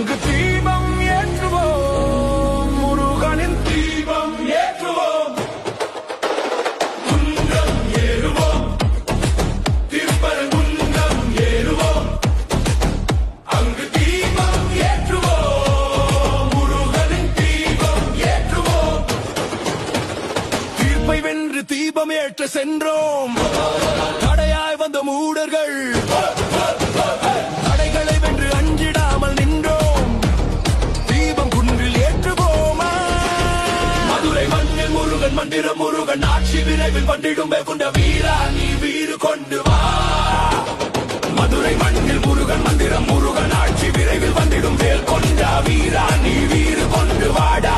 அங்கு தீபம் ஏற்றுவோம், முருகனின் தீபம் ஏற்றுவோம். குன்றம் ஏறுவோம், திருப்பரங்குன்றம் ஏறுவோம். அங்கு தீபம் ஏற்றுவோம், முருகனின் தீபம் ஏற்றுவோம். தீர்ப்பை வென்று தீபம் ஏற்ற சென்றோம். தடையாய் வந்த மூடர்கள் தடைகளை வென்று அஞ்சிடாமல் நின்றோம். தீபம் குன்றில் ஏற்றுவோமா? மதுரை மண்ணில் முருகன் மந்திரம், முருகன் ஆட்சி விரைவில் வந்திடும். கொண்ட வீரா நீ வீறு கொண்டு வா. மதுரை மண்ணில் முருகன் மந்திரம், முருகன் ஆட்சி விரைவில் வந்திடும். வேல் கொண்ட வீரா நீ வீறு கொண்டு வாடா.